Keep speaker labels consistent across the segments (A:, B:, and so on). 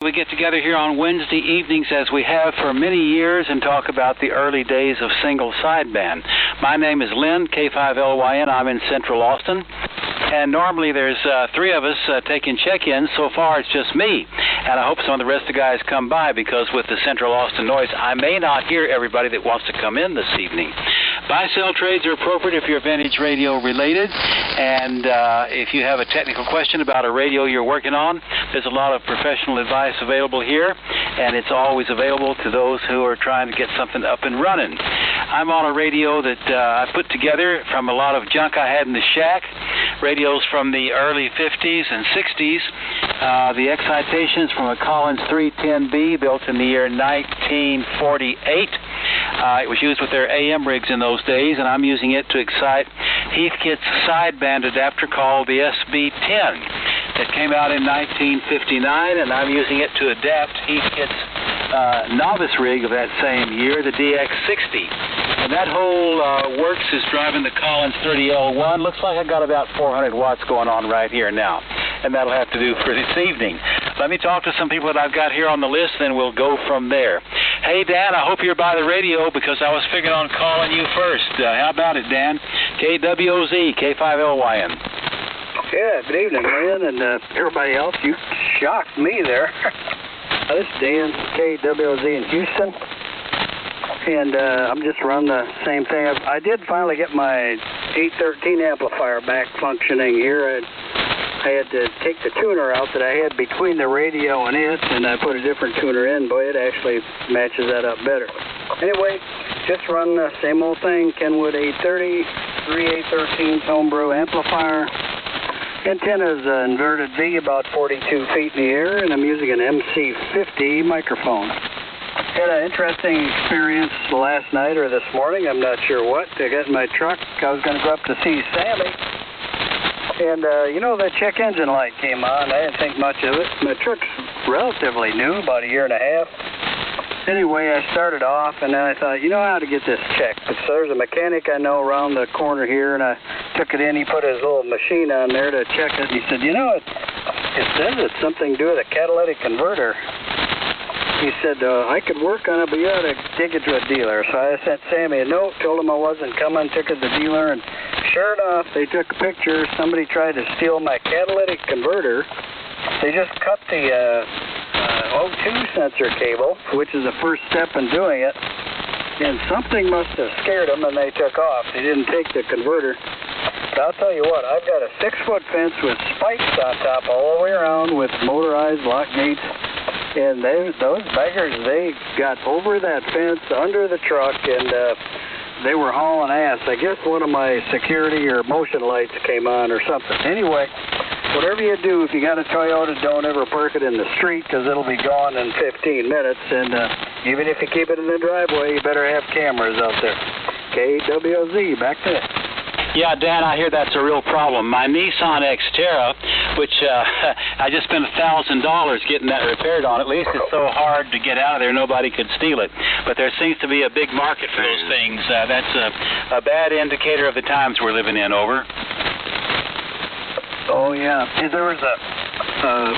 A: We get together here on Wednesday evenings as we have for many years and talk about the early days of single sideband. My name is Lynn, K5LYN. I'm in Central Austin. And normally there's three of us taking check-ins. So far it's just me. And I hope some of the rest of the guys come by because with the Central Austin noise, I may not hear everybody that wants to come in this evening. Buy-sell trades are appropriate if you're Vintage Radio related. And if you have a technical question about a radio you're working on, there's a lot of professional advice available here, and it's always available to those who are trying to get something up and running. I'm on a radio that I put together from a lot of junk I had in the shack, radios from the early 50s and 60s. The excitation's from a Collins 310B built in the year 1948. It was used with their AM rigs in those days, and I'm using it to excite Heathkit's sideband adapter called the SB10. It came out in 1959, and I'm using it to adapt Heathkit's novice rig of that same year, the DX60. And that whole works is driving the Collins 30L1. Looks like I got about 400 watts going on right here now, and that'll have to do for this evening. Let me talk to some people that I've got here on the list, then we'll go from there. Hey, Dan, I hope you're by the radio because I was figuring on calling you first. How about it, Dan? KWOZ, K5LYN.
B: Yeah, good evening, Lynn, and everybody else. You shocked me there. This is Dan, KWOZ in Houston, and I'm just running the same thing. I did finally get my 813 amplifier back functioning here. I had to take the tuner out that I had between the radio and it, and I put a different tuner in. Boy, it actually matches that up better. Anyway, just run the same old thing, Kenwood 830, 3 813 homebrew amplifier. Antenna's inverted V, about 42 feet in the air, and I'm using an MC50 microphone. Had an interesting experience last night or this morning, I'm not sure what. I got in my truck, I was going to go up to see Sammy, and the check engine light came on. I didn't think much of it. My truck's relatively new, about a year and a half. Anyway, I started off, and then I thought, I ought to get this checked. So there's a mechanic I know around the corner here, and I took it in. He put his little machine on there to check it. And he said, it says it's something to do with a catalytic converter. He said, I could work on it, but you ought to take it to a dealer. So I sent Sammy a note, told him I wasn't coming, took it to the dealer, and sure enough, they took a picture. Somebody tried to steal my catalytic converter. They just cut the O2 sensor cable, which is the first step in doing it, and something must have scared them, and they took off. They didn't take the converter. But I'll tell you what, I've got a 6-foot fence with spikes on top all the way around with motorized lock gates, and those beggars, they got over that fence, under the truck, and they were hauling ass. I guess one of my security or motion lights came on or something. Anyway, whatever you do, if you got a Toyota, don't ever park it in the street because it'll be gone in 15 minutes. And even if you keep it in the driveway, you better have cameras out there. KWOZ, back to it.
A: Yeah, Dan, I hear that's a real problem. My Nissan Xterra, which I just spent $1,000 getting that repaired on. At least it's so hard to get out of there, nobody could steal it. But there seems to be a big market for those things. That's a bad indicator of the times we're living in. Over.
B: Oh, yeah. There was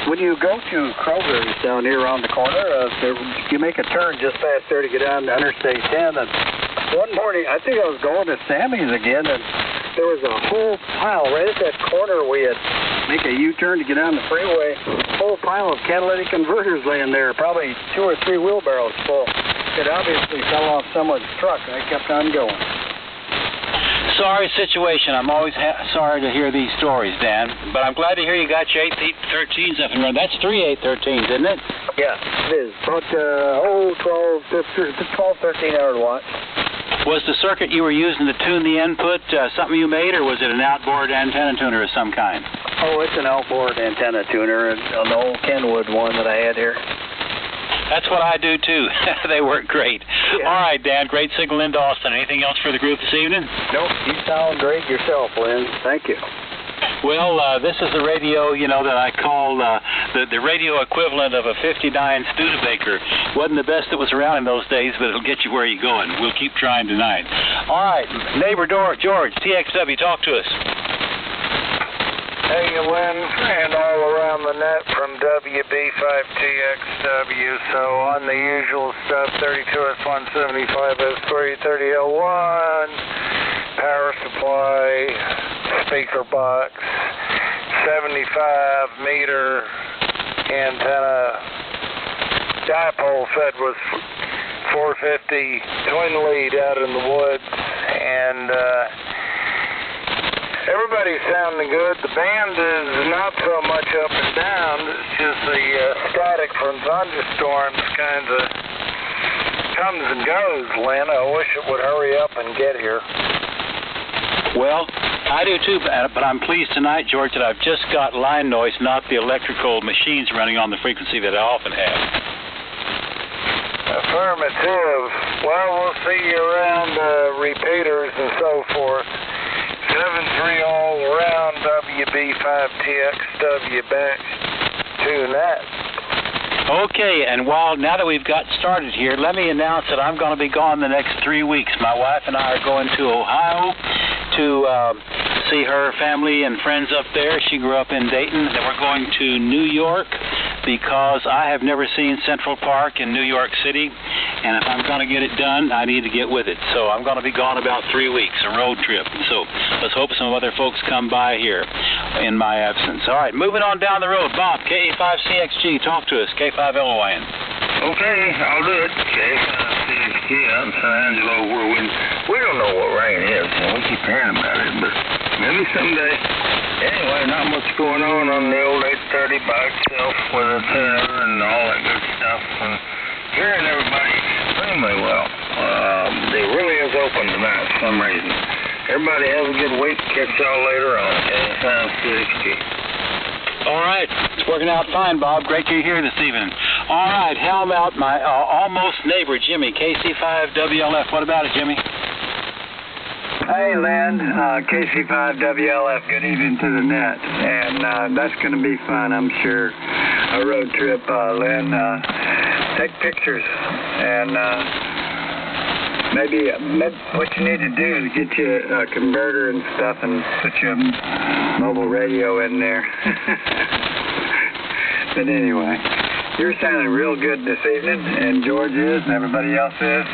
B: when you go to Kroger's down here around the corner, you make a turn just past there to get on to Interstate 10. And one morning, I think I was going to Sammy's again, and there was a whole pile right at that corner where you make a U-turn to get on the freeway. A whole pile of catalytic converters laying there, probably 2 or 3 wheelbarrows full. It obviously fell off someone's truck, and I kept on going.
A: Sorry situation. I'm always sorry to hear these stories, Dan. But I'm glad to hear you got your 813s up and running. That's 3 813s, isn't it?
B: Yeah, it is. About 12, 1300 watts.
A: Was the circuit you were using to tune the input something you made, or was it an outboard antenna tuner of some kind?
B: Oh, it's an outboard antenna tuner, an old Kenwood one that I had here.
A: That's what I do, too. They work great. Yeah. All right, Dan, great signal into Austin. Anything else for the group this evening?
B: Nope, you sound great yourself, Lynn. Thank you.
A: Well, this is the radio, that I call the radio equivalent of a 59 Studebaker. Wasn't the best that was around in those days, but it'll get you where you're going. We'll keep trying tonight. All right, neighbor George, TXW, talk to us.
C: Hey, Lynn, and all around the net from WB5TXW. So on the usual stuff, 32S175S3, 30L1, power supply, speaker box, 75 meter antenna, dipole fed with 450 twin lead out in the woods, and everybody's sounding good. The band is not so much up and down. It's just the static from thunderstorms kind of comes and goes, Lynn. I wish it would hurry up and get here.
A: Well, I do too, but I'm pleased tonight, George, that I've just got line noise, not the electrical machines running on the frequency that I often have.
C: Affirmative. Well, we'll see you around repeaters and so forth. 7-3 all around WB5TXW back to net.
A: Okay, and now that we've got started here, let me announce that I'm going to be gone the next 3 weeks. My wife and I are going to Ohio to see her family and friends up there. She grew up in Dayton. Then we're going to New York because I have never seen Central Park in New York City, and if I'm going to get it done, I need to get with it. So I'm going to be gone about 3 weeks, a road trip. So let's hope some other folks come by here in my absence. All right, moving on down the road. Bob, KA5CXG, talk to us, K5LOIN.
C: Okay, I'll do it. KA5CXG, I'm San Angelo, Whirlwind. We don't know what rain is, and we keep hearing about it, but maybe someday. Anyway, not much going on the old 830 by itself with a tuner and all that good stuff, and hearing everybody extremely well. It really is open tonight for some reason. Everybody have a good week. Catch y'all later on KA5CXG.
A: All right. It's working out fine, Bob. Great to hear this evening. All right. How about my almost neighbor, Jimmy, KC5WLF? What about it, Jimmy?
B: Hey, Lynn, KC5WLF, good evening to the net, and that's going to be fun, I'm sure, a road trip, Lynn. Take pictures, and maybe what you need to do is get you a converter and stuff and put your mobile radio in there. But anyway, you're sounding real good this evening, and George is, and everybody else is.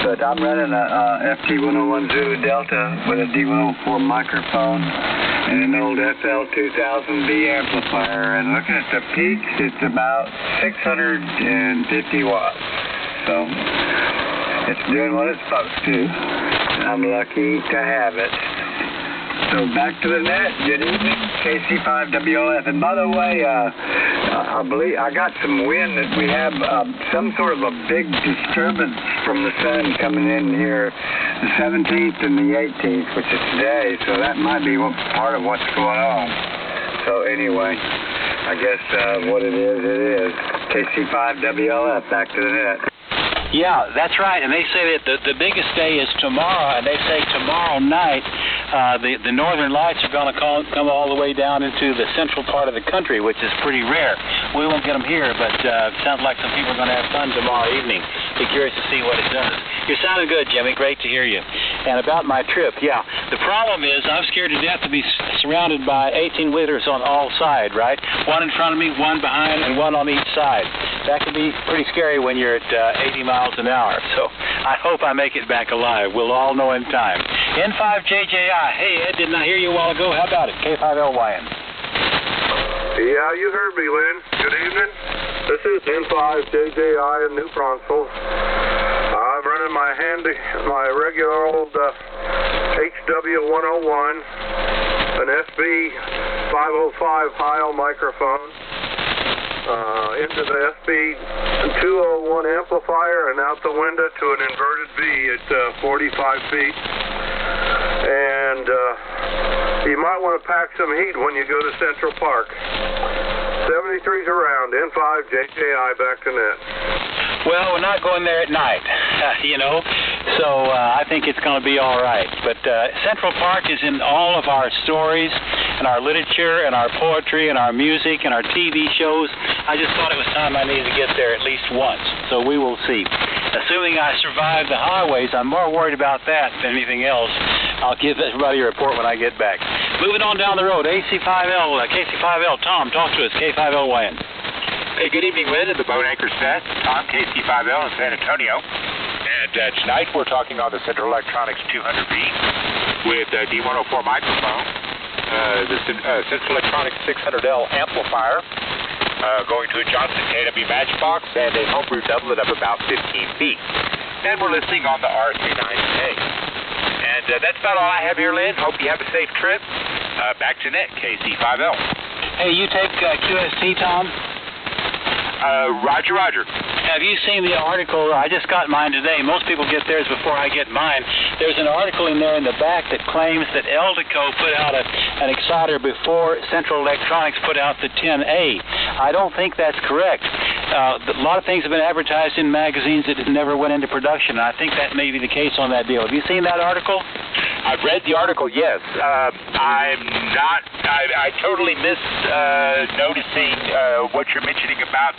B: But I'm running a FT101 Zulu Delta with a D104 microphone and an old FL2000B amplifier. And looking at the peaks, it's about 650 watts. So it's doing what it's supposed to. I'm lucky to have it. So back to the net. Good evening, KC5WLF. And by the way, I believe I got some wind that we have some sort of a big disturbance from the sun coming in here the 17th and the 18th, which is today. So that might be part of what's going on. So anyway, I guess what it is. KC5WLF, back to the net.
A: Yeah, that's right. And they say that the biggest day is tomorrow, and they say tomorrow night the northern lights are going to come all the way down into the central part of the country, which is pretty rare. We won't get them here, but it sounds like some people are going to have fun tomorrow evening. Be curious to see what it does. You're sounding good, Jimmy. Great to hear you. And about my trip, yeah, the problem is I'm scared to death to be surrounded by 18-wheelers on all sides, right? One in front of me, one behind, and one on each side. That can be pretty scary when you're at 80 miles an hour. So I hope I make it back alive. We'll all know in time. N5JJI. Hey, Ed, didn't I hear you a while ago? How about it? K5LYN.
C: Yeah, you heard me, Lynn. Good evening. This is N5JJI in New Braunfels. I'm running my regular old HW101, an SB505 Heil microphone, into the SB201 amplifier and out the window to an inverted V at 45 feet. And you might want to pack some heat when you go to Central Park. 73's around, N5JJI, back to net.
A: Well, we're not going there at night, so I think it's going to be all right. But Central Park is in all of our stories and our literature and our poetry and our music and our TV shows. I just thought it was time I needed to get there at least once, so we will see. Assuming I survive the highways, I'm more worried about that than anything else. I'll give everybody a report when I get back. Moving on down the road, AC5L, KC5L, Tom, talk to us, K5LYN.
D: Hey, good evening, Lynn, at the Bone Anchor set. Tom, KC5L in San Antonio. And tonight we're talking on the Central Electronics 200B with D104 microphone, the Central Electronics 600L amplifier, going to a Johnson KW Matchbox, and a homebrew doublet of about 15 feet. And we're listening on the R39K. And that's about all I have here, Lynn. Hope you have a safe trip. Back to net, KC5L.
A: Hey, you take QST, Tom?
D: Roger, Roger.
A: Have you seen the article? I just got mine today. Most people get theirs before I get mine. There's an article in there in the back that claims that Eldeco put out an exciter before Central Electronics put out the 10A. I don't think that's correct. A lot of things have been advertised in magazines that never went into production, and I think that may be the case on that deal. Have you seen that article?
D: I've read the article, yes. I totally missed noticing what you're mentioning about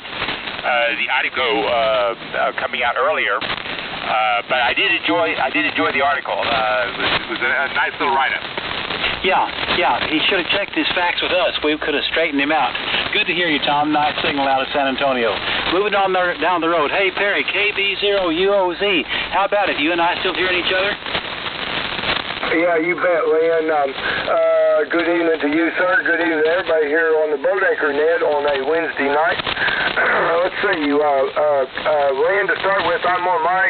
D: the Eldeco coming out earlier. But I did enjoy the article. It was a nice little write-up.
A: Yeah. He should have checked his facts with us. We could have straightened him out. Good to hear you, Tom. Nice signal out of San Antonio. Moving on down the road. Hey, Perry, KB0UOZ. How about it? You and I still hearing each other?
E: Yeah, you bet, Lynn. Good evening to you, sir. Good evening to everybody here on the Boat Anchor Net on a Wednesday night. Let's see, Lynn, to start with, I'm on my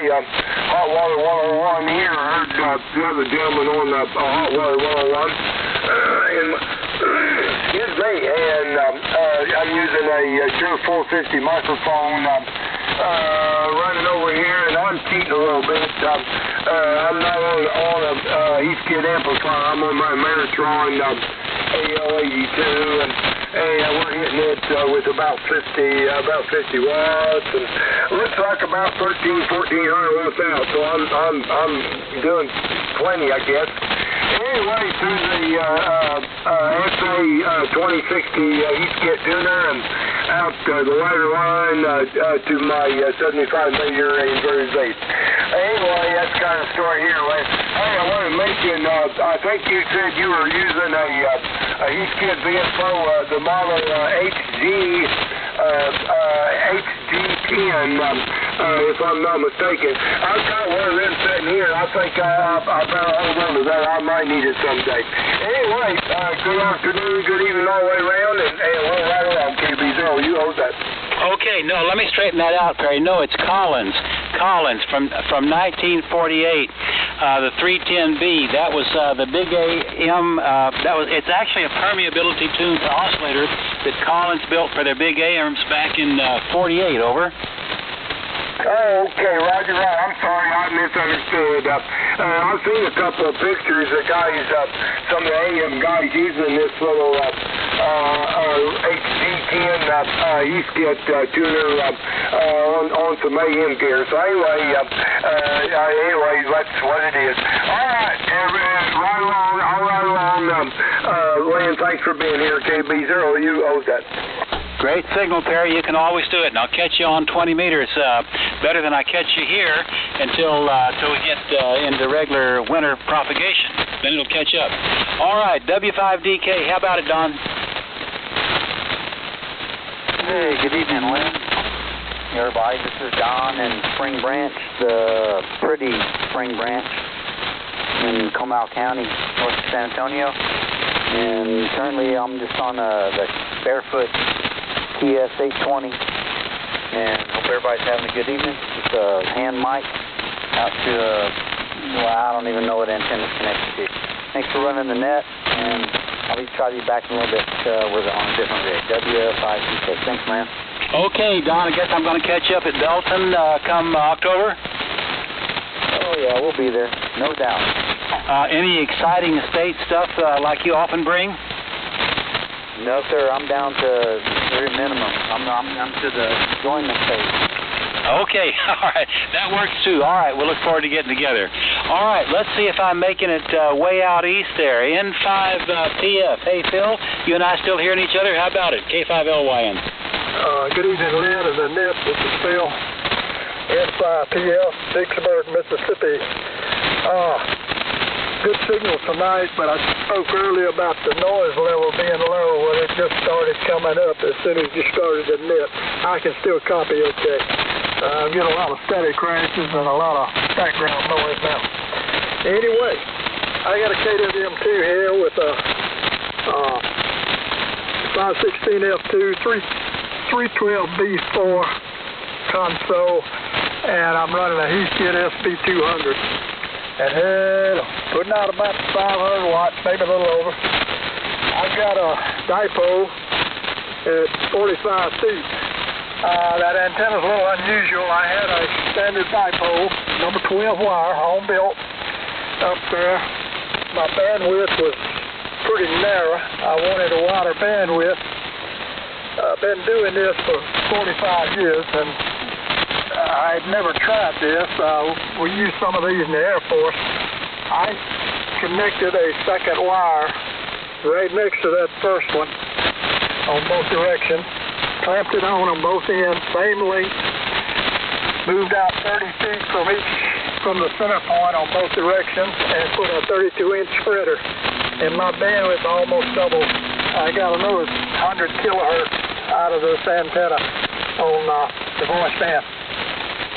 E: Hot Water 101 here. I heard the other gentleman on the Hot Water 101. Excuse me, and I'm using a Shure 450 microphone running over here, and I'm cheating a little bit. I'm not on a Heathkit amplifier. I'm on my Meritron AL82, and we're hitting it with about 50 watts, and looks like about 1400 watts out. So I'm doing plenty, I guess. Anyway, through the SA 2060 Heathkit tuner and out the ladder line to my 75-meter inverted base. Anyway, that's kind of the story here. Hey, I want to mention, I think you said you were using a Heathkit VSO, the model HG10, if I'm not mistaken. I've got one of them sitting here. I think I better hold on to that. I might need it someday. Anyway, good afternoon, good evening all the way around, and we'll right along, KB0. You hold that.
A: Okay, no, let me straighten that out, Perry. No, it's Collins from 1948, the 310B. That was the Big AM. It's actually a permeability tuned oscillator that Collins built for their Big AMs back in 48. Over.
E: Oh, okay, Roger, right. I'm sorry, I misunderstood. I've seen a couple of pictures of guys, some of the AM guys using this little HG10 Heathkit tuner on some AM gear. So anyway, that's what it is. All right, right along. Lynn, thanks for being here, KB0. You owe that.
A: Great signal, Perry. You can always do it, and I'll catch you on 20 meters better than I catch you here until we get into regular winter propagation. Then it'll catch up. All right, W5DK. How about it, Don?
B: Hey, good evening, Lynn. Hey, everybody. This is Don in Spring Branch, the pretty Spring Branch in Comal County, north of San Antonio. And currently I'm just on the Barefoot TS820, and hope everybody's having a good evening. Just a hand mic out to I don't even know what antenna it's connected to. Thanks for running the net, and I'll try to be back in a little bit on a different rig. W5DK. Thanks, man.
A: Okay, Don, I guess I'm going to catch you up at Belton come October.
B: Oh, yeah, we'll be there, no doubt.
A: Any exciting state stuff like you often bring?
B: No, sir. I'm down to very minimum. I'm to the enjoyment phase.
A: Okay, all right. That works too. All right, we'll look forward to getting together. All right, let's see if I'm making it way out east there. N5PF. Hey, Phil, you and I still hearing each other? How about it? K5LYN.
E: Good evening, Lynn and the net. This is Phil. N5PF, Vicksburg, Mississippi. good signal tonight, but I spoke earlier about the noise level being low. Well, it just started coming up as soon as you started to nip. I can still copy okay. I get a lot of static crashes and a lot of background noise now. Anyway, I got a KWM2 here with a 516F2 312B4 console, and I'm running a Heathkit SB200. And here, putting out about 500 watts, maybe a little over. I've got a dipole at 45 feet. That antenna's a little unusual. I had a standard dipole, number 12 wire, home built, up there. My bandwidth was pretty narrow. I wanted a wider bandwidth. I've been doing this for 45 years, and I'd never tried this. We used some of these in the Air Force. I connected a second wire right next to that first one on both directions, clamped it on both ends, same length, moved out 30 feet from the center point on both directions, and put a 32-inch spreader. And my bandwidth almost doubled. I got another 100 kilohertz out of this antenna on the voice band.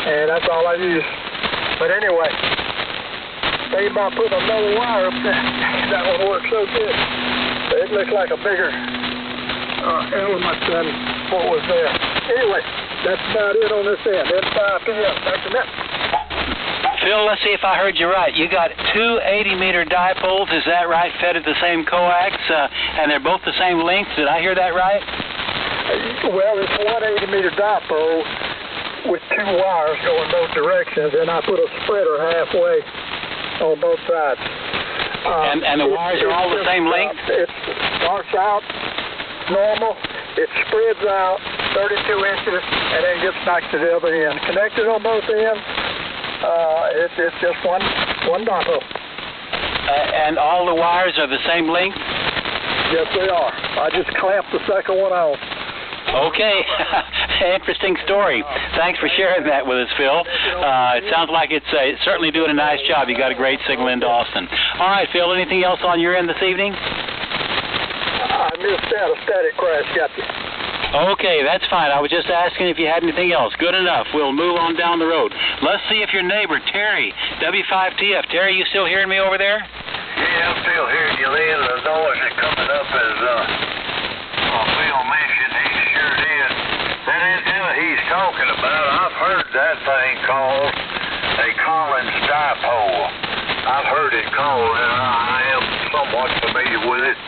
E: And that's all I use. But anyway, maybe by putting another wire up there, that one works so good. It looks like a bigger element than what was there. Anyway, that's about it on this end. It's 5 p.m. Back to net.
A: Phil, let's see if I heard you right. You got two 80-meter dipoles, is that right, fed at the same coax, and they're both the same length. Did I hear that right?
E: Well, it's one 80-meter dipole with two wires going both directions, and I put a spreader halfway on both sides.
A: And the wires are all the same length?
E: It starts out normal, it spreads out 32 inches, and then gets back to the other end. Connected on both ends, it's just one dipole.
A: And all the wires are the same length?
E: Yes, they are. I just clamped the second one on.
A: Okay. Interesting story. Thanks for sharing that with us, Phil. It sounds like it's certainly doing a nice job. You got a great signal into Austin. All right, Phil, anything else on your end this evening?
E: I missed out. A static crash got you.
A: Okay, that's fine. I was just asking if you had anything else. Good enough. We'll move on down the road. Let's see if your neighbor, Terry, W5TF. Terry, you still hearing me over there?
C: Yeah, I'm still hearing you, Lynn. The noise is coming up as Phil mentioned. He sure did. That antenna he's talking about, I've heard that thing called a Collins dipole. I've heard it called, and I am somewhat familiar with it.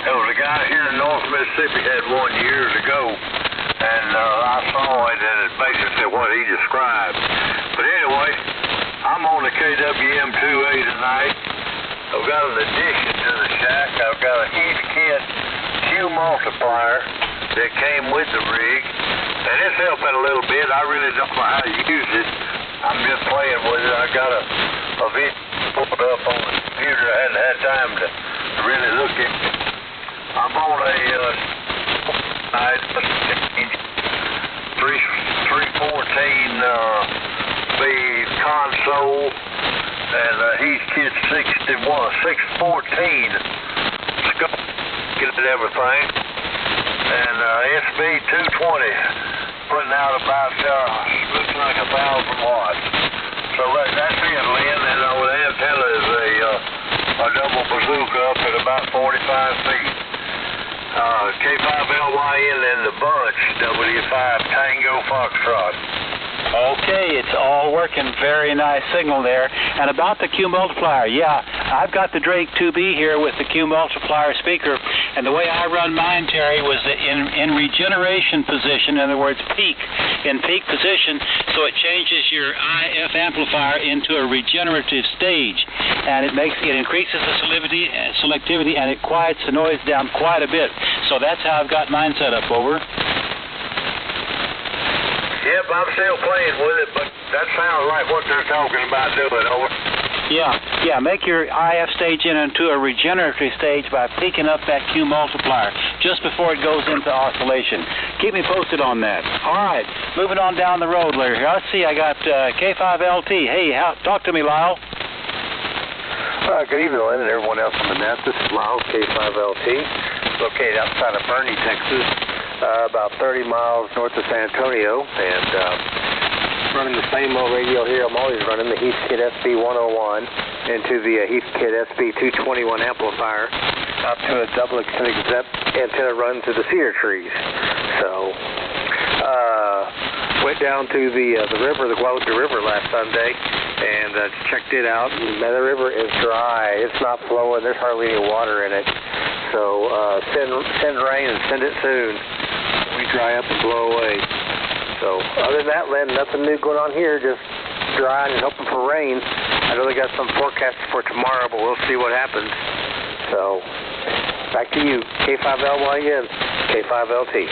C: There was a guy here in North Mississippi had one years ago, and I saw it, and it's basically what he described. But anyway, I'm on the KWM2A tonight. I've got an addition to the shack. I've got a Heathkit Q multiplier that came with the rig, and it's helping a little bit. I really don't know how to use it. I'm just playing with it. I got a video put up on the computer. I hadn't had time to really look at it. I'm on a 314 B console and a Heathkit 614 scope, get at everything, and SB 220 putting out about looks like 1,000 watts. So that's it, Lynn. And the antenna is a double bazooka up at about 45 feet. K5LYN and the bunch, W5 Tango Foxtrot.
A: Okay, it's all working. Very nice signal there. And about the Q multiplier, yeah, I've got the Drake 2B here with the Q multiplier speaker, and the way I run mine, Terry, was in regeneration position, in other words, in peak position, so it changes your IF amplifier into a regenerative stage, and it increases the selectivity, and it quiets the noise down quite a bit. So that's how I've got mine set up. Over.
C: Yep, I'm still playing with it, but that sounds like what they're talking about doing. Over.
A: Yeah, make your IF stage into a regenerative stage by peaking up that Q multiplier just before it goes into oscillation. Keep me posted on that. All right, moving on down the road, Larry. Let's see, I got K5LT. Hey, talk to me, Lyle.
F: Good evening, Lynn, and everyone else on the net. This is Lyle, K5LT, located outside of Bernie, Texas, about 30 miles north of San Antonio, and running the same old radio here. I'm always running the Heathkit SB101 into the Heathkit SB221 amplifier up to a double extended antenna run to the cedar trees. So, went down to the river, the Guadalupe River last Sunday, and checked it out. And the river is dry. It's not flowing. There's hardly any water in it. So send rain and send it soon. We dry up and blow away. So other than that, Lynn, nothing new going on here. Just drying and hoping for rain. I know they got some forecasts for tomorrow, but we'll see what happens. So back to you, K5LYN, K5LT.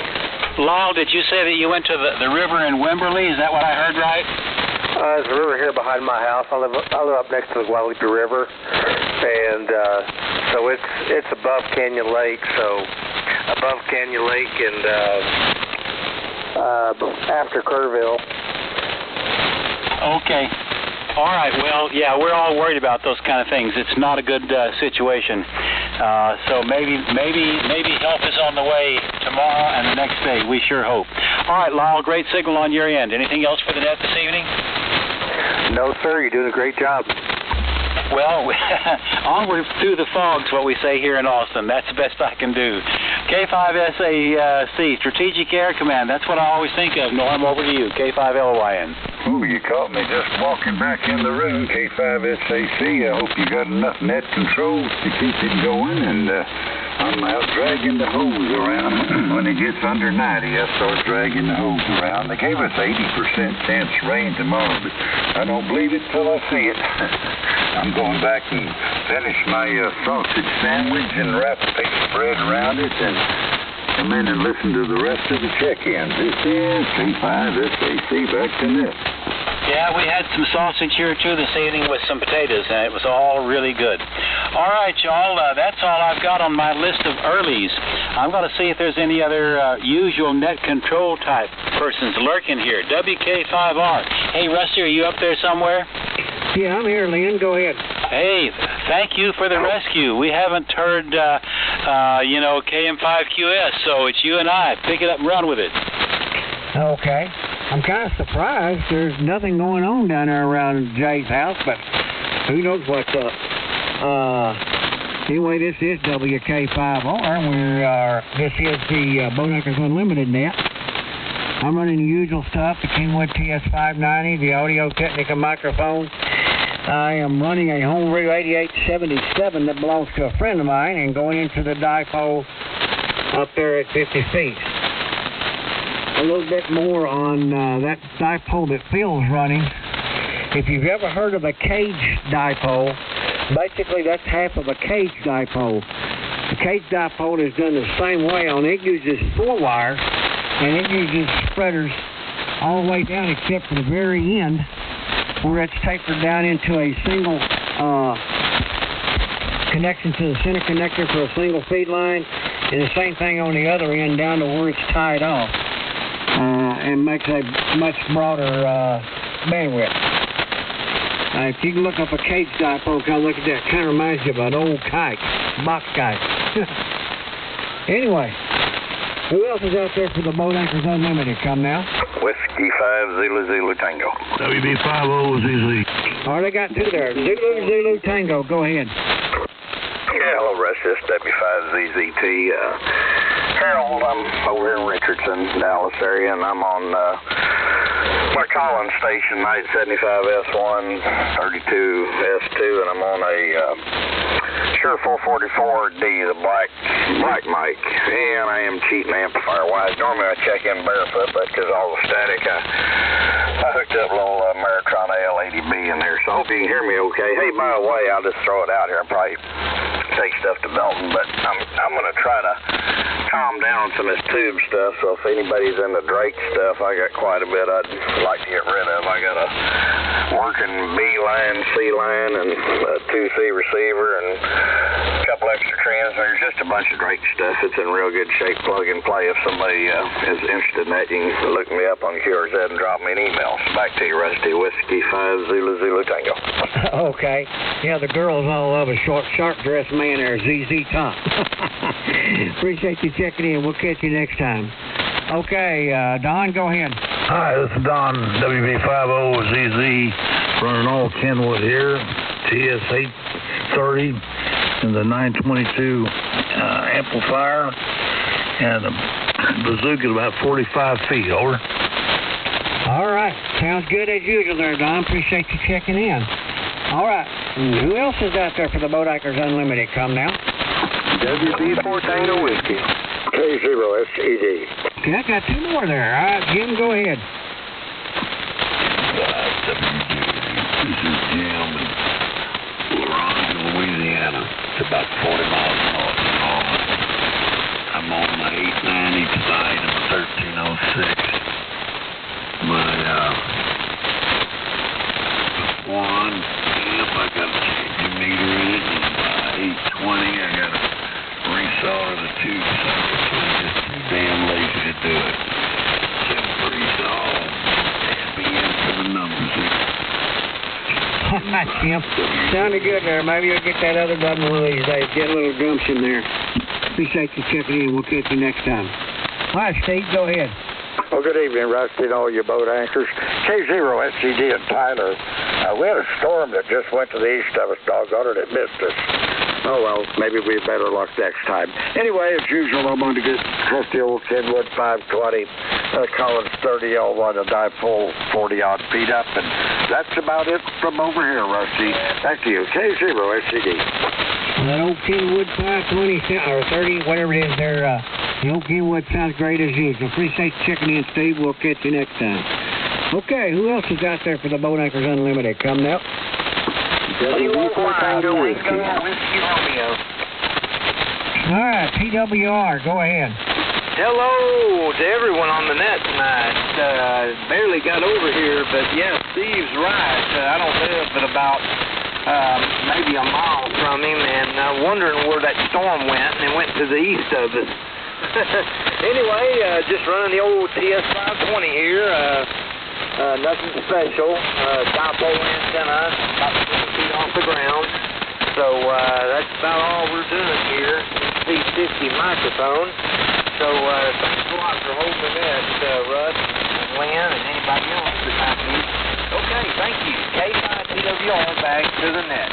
A: Lyle, did you say that you went to the river in Wimberley? Is that what I heard right?
F: There's a river here behind my house. I live up next to the Guadalupe River, and so it's above Canyon Lake. So above Canyon Lake and after Kerrville.
A: Okay. All right. Well, yeah, we're all worried about those kind of things. It's not a good situation. So maybe help is on the way tomorrow and the next day. We sure hope. All right, Lyle, great signal on your end. Anything else for the net this evening?
F: No, sir. You're doing a great job.
A: Well, onward through the fog's what we say here in Austin. That's the best I can do. K5SAC, Strategic Air Command. That's what I always think of. Norm, over to you. K5LYN.
C: Oh, you caught me just walking back in the room, K5SAC. I hope you got enough net controls to keep it going, and I'm out dragging the hose around. When it gets under 90, I start dragging the hose around. They gave us 80% chance of rain tomorrow, but I don't believe it till I see it. I'm going back and finish my sausage sandwich and wrap a piece of bread around it and come in and listen to the rest of the check-ins. This is K5SAC back to net.
A: Yeah, we had some sausage here, too, this evening with some potatoes, and it was all really good. All right, y'all, that's all I've got on my list of earlies. I'm going to see if there's any other usual net control type persons lurking here. WK5R. Hey, Rusty, are you up there somewhere?
B: Yeah, I'm here, Lynn. Go ahead.
A: Hey, thank you for the rescue. We haven't heard, KM5QS, so it's you and I. Pick it up and run with it.
B: Okay. I'm kind of surprised there's nothing going on down there around Jay's house, but who knows what's up. Anyway, this is WK5R. This is the Bone Anchors Unlimited net. I'm running the usual stuff, the Kingwood TS590, the Audio Technica microphone. I am running a Homebrew 8877 that belongs to a friend of mine and going into the dipole up there at 50 feet. A little bit more on that dipole that Phil's running. If you've ever heard of a cage dipole, basically that's half of a cage dipole. The cage dipole is done the same way, only it uses 4 wires and it uses spreaders all the way down except for the very end where it's tapered down into a single connection to the center connector for a single feed line, and the same thing on the other end down to where it's tied off, and makes a much broader bandwidth. If you can look up a cage dipole, kind of look at that, kind of reminds you of an old kite, box kite. Anyway, who else is out there for the Boat Anchors Unlimited? Come now.
C: Whiskey 5 Zulu Tango.
E: WB50ZZ.
B: Oh, they got 2 there. Zulu Tango. Go ahead.
C: Yeah, hello, Russ. This is W5ZZT. Harold, I'm over here in Richardson, Dallas area, and I'm on my calling station, 975S1, 32S2, and I'm on a Shure 444D, the black mic, and I am cheating amplifier-wise. Normally I check in barefoot, but because all the static, I hooked up a little Meritron L80B in there, so I hope you can hear me okay. Hey, by the way, I'll just throw it out here. I'll probably take stuff to Belton, but I'm going to try to calm down some of this tube stuff, so if anybody's into Drake stuff, I got quite a bit I'd like to get rid of. I got a working B-line, C-line, and a 2C receiver, and a couple extra transmitters, just a bunch of Drake stuff. It's in real good shape, plug and play. If somebody is interested in that, you can look me up on QRZ and drop me an email. Back to you, Rusty. Whiskey 5 Zulu Tango. deal.
B: Okay. Yeah, the girls all love a short, sharp-dressed man there, ZZ Top. Appreciate you checking in. We'll catch you next time. Okay, Don, go ahead.
G: Hi, this is Don, WB50ZZ, running all Kenwood here, TS830, and the 922 amplifier, and the bazooka is about 45 feet, over.
B: All right. Sounds good as usual there, Don. Appreciate you checking in. All right. And who else is out there for the Boat Anchors Unlimited? Come now.
F: WB4 Tango Whiskey. K0SED.
B: Okay, I got two more there. All right, Jim, go ahead.
G: This is Jim in Laurent, Louisiana. It's about 40 miles north of Norman. I'm on my 8.9 each side and my 1306. My one amp, I got a changing meter in it, and my 820, I got to resolder the two sockets. I'm just too damn lazy to do it. So resolve and be in for the numbers here.
B: All right, Jim. Sounded good there. Maybe you'll get that other button one of these days. Get a little gumption there. Appreciate you checking in. We'll catch you next time. All right, Steve, go ahead.
F: Well, good evening, Rusty, and all your boat anchors. K0SCD and Tyler. We had a storm that just went to the east of us. Doggone it, it missed us. Oh, well, maybe we had better luck next time. Anyway, as usual, I'm on the good trusty old Kenwood 520, Collins 30L1, a dipole 40-odd feet up, and that's about it from over here, Rusty. Back to you, K0SCD.
B: That old Kenwood 520 or 30, whatever it is there, the old Kenwood sounds great as usual. Appreciate you checking in, Steve. We'll catch you next time. Okay, who else is out there for the Boat Anchors Unlimited? Come now.
F: WB4 Tango Whiskey.
B: All right, PWR, go ahead.
H: Hello to everyone on the net tonight. Barely got over here, but yeah, Steve's right. I don't live but about maybe a mile from him, and wondering where that storm went, and it went to the east of us. Anyway, just running the old TS520 here. Nothing special. Dipole antenna, about 20 feet off the ground. So that's about all we're doing here. C50 microphone. So thanks a lot for holding it, Russ and Lynn and anybody else that might need. Okay, thank you. K5TWR back to the net.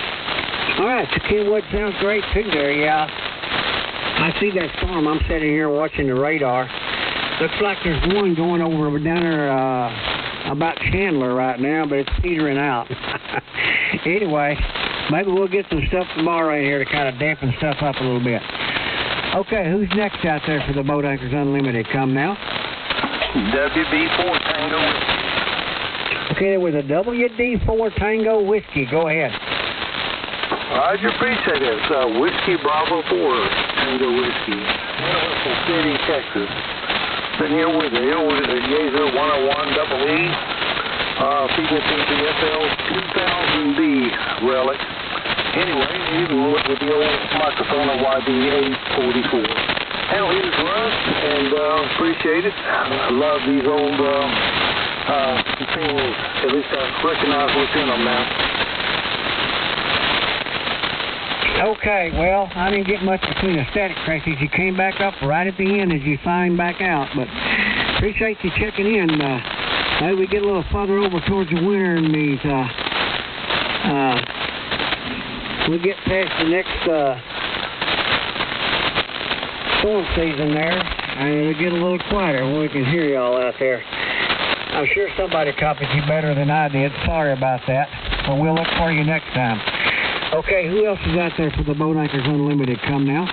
B: All right, the Kenwood sounds great too there, yeah. I see that storm. I'm sitting here watching the radar. Looks like there's one going over down there about Chandler right now, but it's petering out. Anyway, maybe we'll get some stuff tomorrow in here to kind of dampen stuff up a little bit. Okay, who's next out there for the Boat Anchors Unlimited? Come now.
F: WB4 Tango Whiskey.
B: Okay, there was a WD4 Tango Whiskey. Go ahead.
F: Roger, appreciate it. It's Whiskey Bravo 4 Tango Whiskey. From City, Texas. Been here with the Yaeser 101 Double E. PFL 2000B relic. Anyway, even with the old microphone of YB844. Hell, here's Russ, and appreciate it. I love these old things. At least I recognize what's in them now.
B: Okay, well, I didn't get much between the static traces. You came back up right at the end as you signed back out, but appreciate you checking in. Maybe we get a little further over towards the winter and these, we get past the next storm season there, and it'll get a little quieter when we can hear y'all out there. I'm sure somebody copied you better than I did. Sorry about that, but we'll look for you next time. Okay, who else is out there for the Boat Anchors Unlimited? Come now.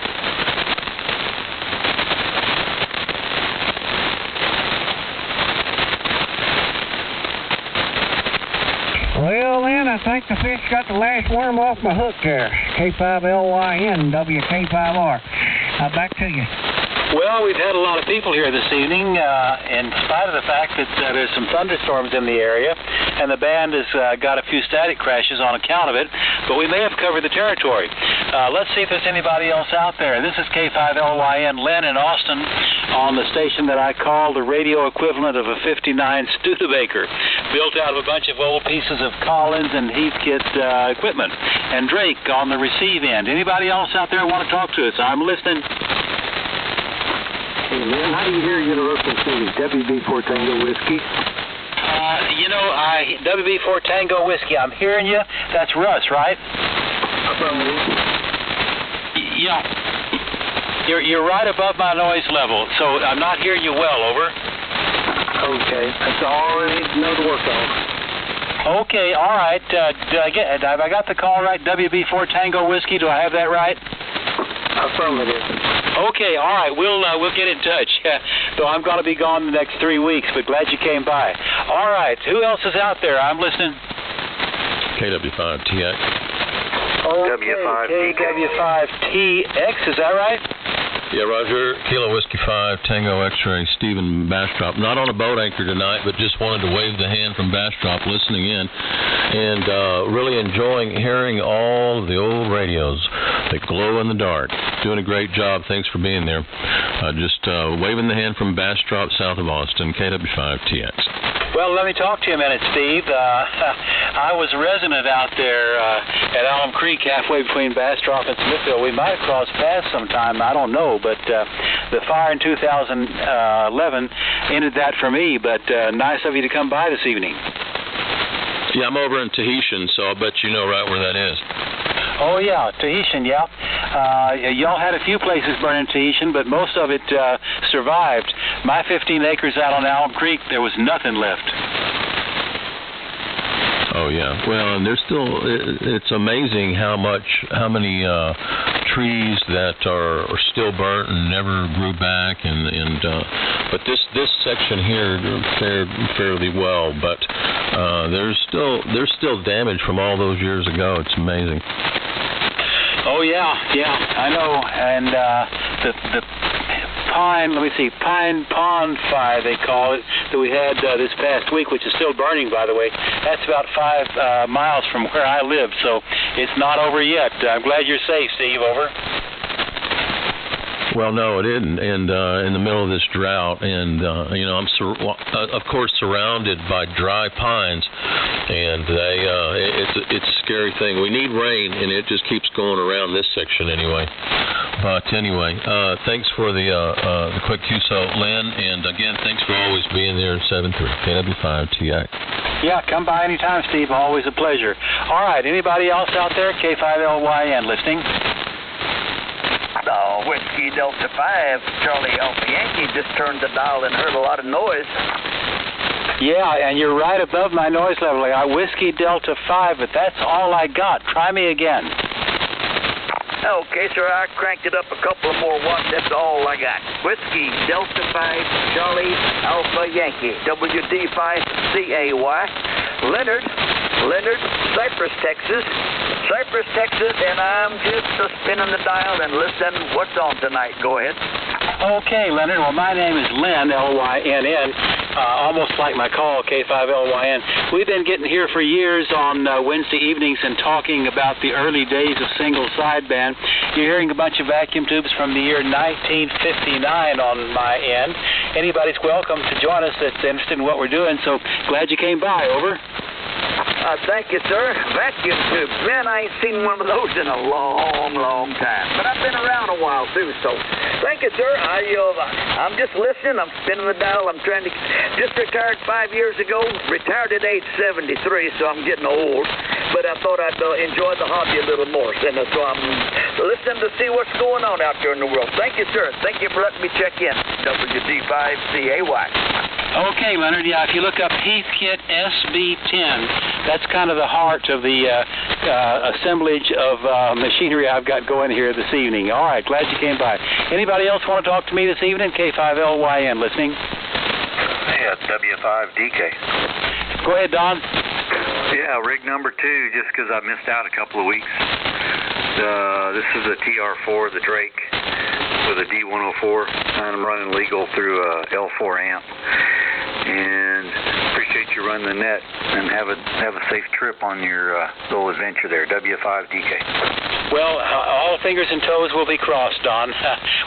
B: Well, then, I think the fish got the last worm off my hook there. K5LYN, WK5R. Back to you.
A: Well, we've had a lot of people here this evening, in spite of the fact that there's some thunderstorms in the area, and the band has got a few static crashes on account of it, but we may have covered the territory. Let's see if there's anybody else out there. This is K5LYN, Lynn in Austin, on the station that I call the radio equivalent of a 59 Studebaker, built out of a bunch of old pieces of Collins and Heathkit equipment, and Drake on the receive end. Anybody else out there want to talk to us? I'm listening.
F: Hey, man, how do you hear Universal City? WB4 Tango Whiskey?
A: WB4 Tango Whiskey, I'm hearing you. That's Russ, right? Yeah. You're right above my noise level, so I'm not hearing you well, over.
F: Okay, that's all I need to know to work on.
A: Okay, all right. Have I got the call right? WB4 Tango Whiskey, do I have that right?
F: Affirmative.
A: Okay, all right. We'll get in touch. Though I'm going to be gone the next 3 weeks, but glad you came by. All right. Who else is out there? I'm listening.
I: KW5TX.
A: KW5TX, is that right?
I: Yeah, Roger. Kilo Whiskey 5, Tango X-Ray, Stephen Bastrop. Not on a boat anchor tonight, but just wanted to wave the hand from Bastrop, listening in, and really enjoying hearing all the old radios that glow in the dark. Doing a great job. Thanks for being there. Just waving the hand from Bastrop, south of Austin, KW5TX.
A: Well, let me talk to you a minute, Steve. I was a resident out there at Alum Creek, halfway between Bastrop and Smithville. We might have crossed paths sometime, I don't know, but the fire in 2011 ended that for me, but nice of you to come by this evening.
I: Yeah, I'm over in Tahitian, so I'll bet you know right where that is.
A: Oh, yeah, Tahitian, yeah. Y'all had a few places burn in Tahitian, but most of it survived. My 15 acres out on Alum Creek, there was nothing left.
I: Oh, yeah. Well, and there's still, it's amazing how many trees that are still burnt and never grew back, but this section here fared fairly well, but there's still damage from all those years ago. It's amazing.
A: Oh, yeah, I know, and the Pine Pond fire, they call it, that we had this past week, which is still burning, by the way. That's about 5 miles from where I live, so it's not over yet. I'm glad you're safe, Steve, over.
I: Well, no, it isn't, and in the middle of this drought, and I'm of course surrounded by dry pines, and it's a scary thing. We need rain, and it just keeps going around this section anyway. But anyway, thanks for the quick QSO, Lynn, and again, thanks for always being there in 7-3 KW5TX.
A: Yeah, come by anytime, Steve. Always a pleasure. All right, anybody else out there? K5LYN listening.
B: Whiskey Delta 5, Charlie Alpha Yankee, just turned the dial and heard a lot of noise.
A: Yeah, and you're right above my noise level. I got Whiskey Delta 5, but that's all I got. Try me again.
B: Okay, sir, I cranked it up a couple of more watts. That's all I got. Whiskey Delta 5, Charlie Alpha Yankee, WD5CAY, Leonard, Cypress, Texas, and I'm just spinning the dial and listening what's on tonight. Go ahead.
A: Okay, Leonard. Well, my name is Lynn, L-Y-N-N, almost like my call, K5LYN. We've been getting here for years on Wednesday evenings and talking about the early days of single sideband. You're hearing a bunch of vacuum tubes from the year 1959 on my end. Anybody's welcome to join us that's interested in what we're doing, so glad you came by. Over.
B: Thank you, sir. Vacuum tubes. Man, I ain't seen one of those in a long time. But I've been around a while, too, so thank you, sir. I'm just listening. I'm spinning the dial. I'm trying to... Just retired 5 years ago. Retired at age 73, so I'm getting old. But I thought I'd enjoy the hobby a little more. So I'm listening to see what's going on out there in the world. Thank you, sir. Thank you for letting me check in. WD5CAY.
A: Okay, Leonard. Yeah, if you look up Heathkit SB10, that's kind of the heart of the assemblage of machinery I've got going here this evening. All right, glad you came by. Anybody else want to talk to me this evening? K5LYN listening.
J: Yeah, W5DK.
A: Go ahead, Don.
J: Yeah, rig number 2, just because I missed out a couple of weeks. This is the TR4, the Drake. with a D104, and I'm running legal through a L4 amp. And appreciate you running the net, and have a safe trip on your little adventure there, W5DK.
A: Well, all fingers and toes will be crossed, Don.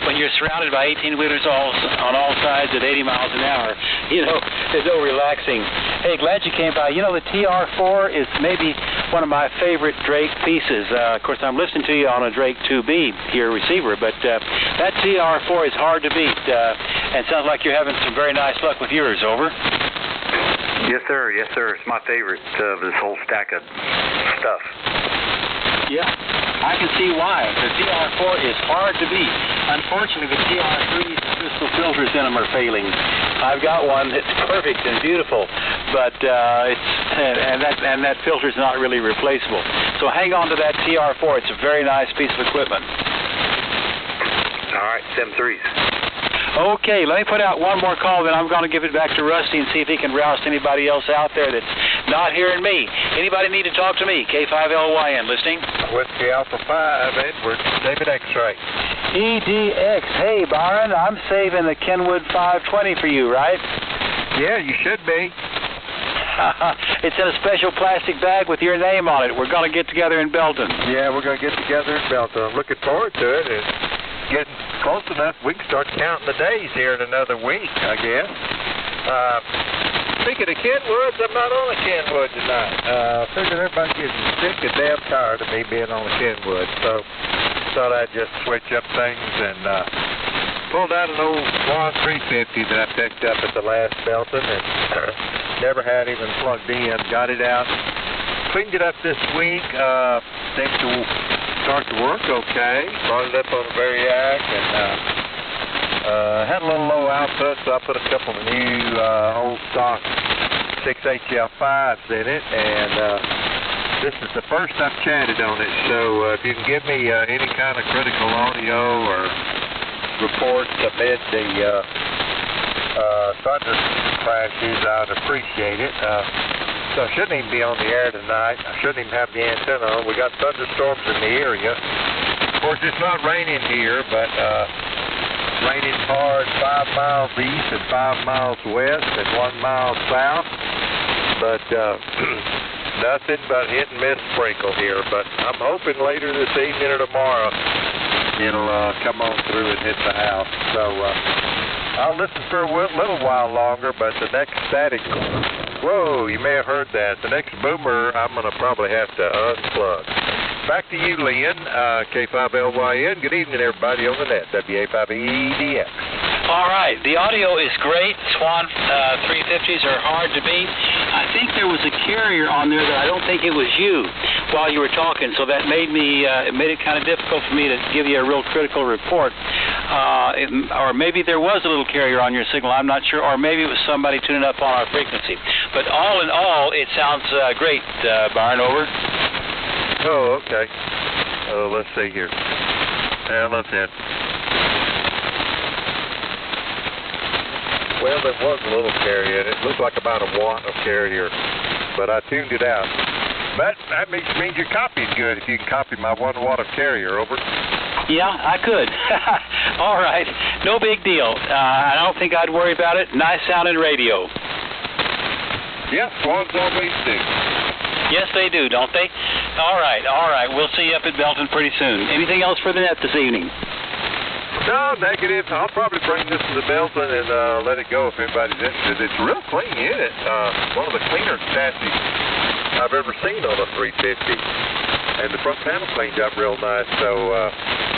A: When you're surrounded by 18-wheelers on all sides at 80 miles an hour, there's no relaxing. Hey, glad you came by. The TR4 is maybe one of my favorite Drake pieces. Of course, I'm listening to you on a Drake 2B, your receiver, but that TR4 is hard to beat, and sounds like you're having some very nice luck with yours. Over.
J: Yes, sir. Yes, sir. It's my favorite of this whole stack of stuff.
A: Yeah, I can see why. The TR4 is hard to beat. Unfortunately, the TR3's crystal filters in them are failing. I've got one that's perfect and beautiful, but that filter's not really replaceable. So hang on to that TR4. It's a very nice piece of equipment.
J: All right, 7-3s.
A: Okay, let me put out one more call, then I'm going to give it back to Rusty and see if he can roust anybody else out there that's not hearing me. Anybody need to talk to me? K5LYN, listening?
K: Whiskey Alpha 5, Edward, David X-Ray.
A: EDX. Hey, Byron, I'm saving the Kenwood 520 for you, right?
K: Yeah, you should be.
A: It's in a special plastic bag with your name on it. We're going to get together in Belton.
K: Yeah, we're going to get together in Belton. I'm looking forward to it. It's getting close enough. We can start counting the days here in another week, I guess. Speaking of Kenwoods, I'm not on a Kenwood tonight. Figured everybody getting sick and damn tired of me being on a Kenwood, so thought I'd just switch up things and pulled out an old Swan 350 that I picked up at the last Belton and never had even plugged in. Got it out, cleaned it up this week. Seems to start to work okay. Brought it up on a Variac and had a little low output, so I put a couple of new old stock 6HL5s in it, and this is the first I've chatted on it, so if you can give me any kind of critical audio or reports amid the thunder crashes, I'd appreciate it. So I shouldn't even be on the air tonight. I shouldn't even have the antenna on. We got thunderstorms in the area. Of course, it's not raining here, but raining hard 5 miles east and 5 miles west and 1 mile south. But nothing but hit and miss sprinkle here. But I'm hoping later this evening or tomorrow it'll come on through and hit the house. So I'll listen for a little while longer, but the next static... Whoa, you may have heard that. The next boomer, I'm going to probably have to unplug. Back to you, Lynn, K5LYN. Good evening, everybody on the net, WA5EDX.
A: All right, the audio is great. Swan 350s are hard to beat. I think there was a carrier on there that I don't think it was you while you were talking, so that made it kind of difficult for me to give you a real critical report. Or maybe there was a little carrier on your signal, I'm not sure, or maybe it was somebody tuning up on our frequency. But all in all, it sounds great, Byron, over.
K: Oh, okay. Let's see here. Let's hit. Well, there was a little carrier, and it looked like about a watt of carrier, but I tuned it out. But that means your copy's good if you can copy my 1 watt of carrier, over.
A: Yeah, I could. All right. No big deal. I don't think I'd worry about it. Nice sounding radio.
K: Yeah, Swans always do.
A: Yes, they do, don't they? All right. We'll see you up at Belton pretty soon. Anything else for the net this evening?
K: No, negative. I'll probably bring this to the Belton and let it go if anybody's interested. It's real clean unit. One of the cleaner chassis I've ever seen on a 350. And the front panel cleaned up real nice, so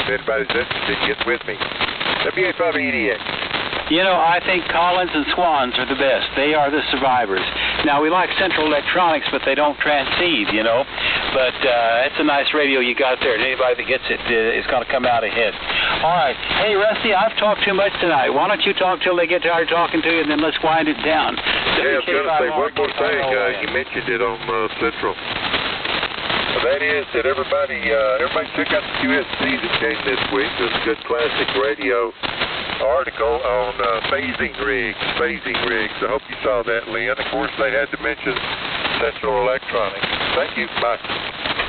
K: if anybody's interested, get with me. WA5EDX.
A: I think Collins and Swans are the best. They are the survivors. Now, we like Central Electronics, but they don't transceive, But it's a nice radio you got there. And anybody that gets it is going to come out ahead. All right. Hey, Rusty, I've talked too much tonight. Why don't you talk till they get tired talking to you, and then let's wind it down.
K: Yeah, I was going to say one more thing. You mentioned it on Central. That is that everybody check out the QSC that came this week. There's a good classic radio article on phasing rigs. I hope you saw that, Lynn. Of course, they had to mention Central Electronics. Thank you. Bye.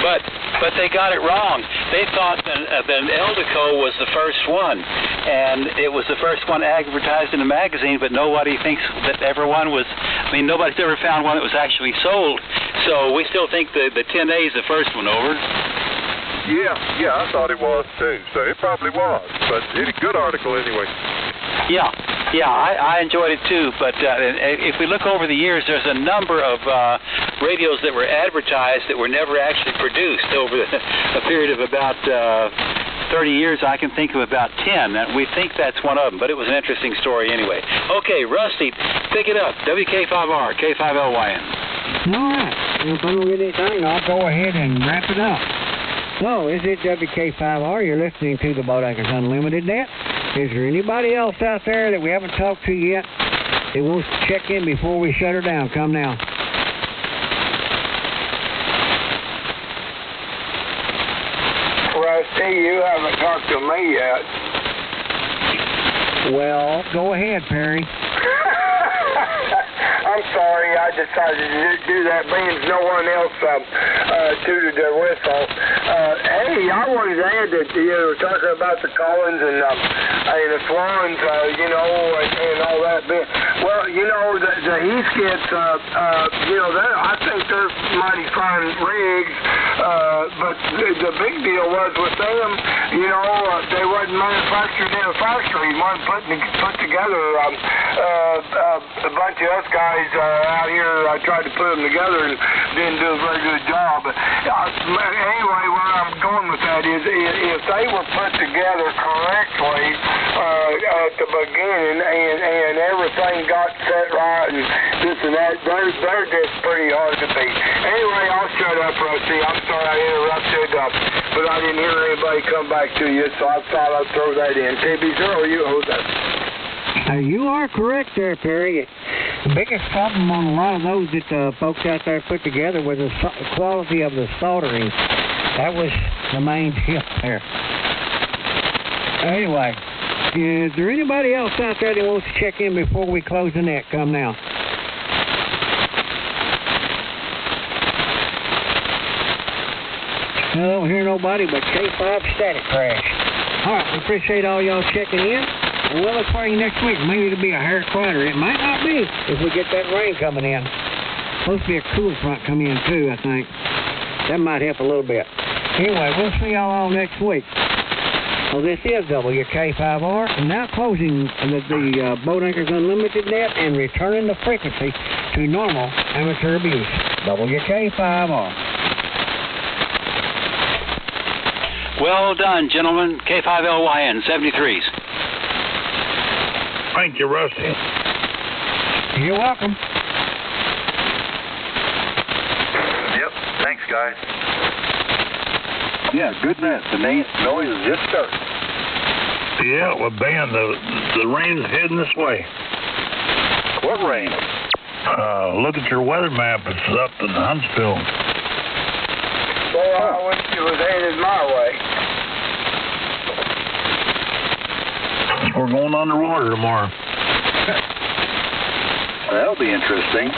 A: But they got it wrong. They thought that Eldeco was the first one. and it was the first one advertised in a magazine, but nobody thinks that nobody's ever found one that was actually sold. So we still think the 10A is the first one over.
K: Yeah, I thought it was too. So it probably was, but it's a good article anyway.
A: Yeah, I enjoyed it too. But if we look over the years, there's a number of radios that were advertised that were never actually produced over a period of about 30 years. I can think of about 10. And we think that's one of them, but it was an interesting story anyway. Okay, Rusty, pick it up. WK5R, K5LYN.
B: All right. If I don't get anything, I'll go ahead and wrap it up. So, is it WK5R? You're listening to the Boat Anchors Unlimited Net. Is there anybody else out there that we haven't talked to yet that wants to check in before we shut her down? Come now.
E: Rusty, you haven't talked to me yet.
B: Well, go ahead, Perry.
E: I'm sorry, I decided to do that. Being no one else tooted their whistle. Hey, I wanted to add that you were talking about the Collins and the Swans, and all that. Well, the Heathkits, I think they're mighty fine rigs, but the big deal was with them, they wasn't manufactured in a factory. One put together a bunch of us guys out here tried to put them together and didn't do a very good job. Anyway, where I'm going with that is if they were put together correctly at the beginning and everything got set right and this and that, they're just pretty hard to beat. Anyway, I'll shut up, Rusty. I'm sorry I interrupted, but I didn't hear anybody come back to you, so I thought I'd throw that in. KB0, you hold that.
B: You are correct there, Perry. The biggest problem on a lot of those that folks out there put together was the quality of the soldering. That was the main deal there. Anyway, is there anybody else out there that wants to check in before we close the net? Come now. I don't hear nobody but K5 Static Crash. All right, we appreciate all y'all checking in. We'll look for you next week. Maybe it'll be a hair quieter. It might not be if we get that rain coming in. Supposed to be a cool front coming in too, I think. That might help a little bit. Anyway, we'll see y'all all next week. Well, this is WK5R, and now closing the Boat Anchors Unlimited net and returning the frequency to normal amateur abuse. WK5R.
A: Well done, gentlemen. K5LYN 73s.
C: Thank you, Rusty.
B: You're welcome.
J: Yep, thanks, guys.
E: Yeah, good net. The noise is just starting.
C: Yeah, well, Ben, the rain's heading this way.
E: What rain?
C: Look at your weather map. It's up in Huntsville.
E: Well, I wish it was headed my way.
C: We're going underwater tomorrow.
E: That'll be interesting.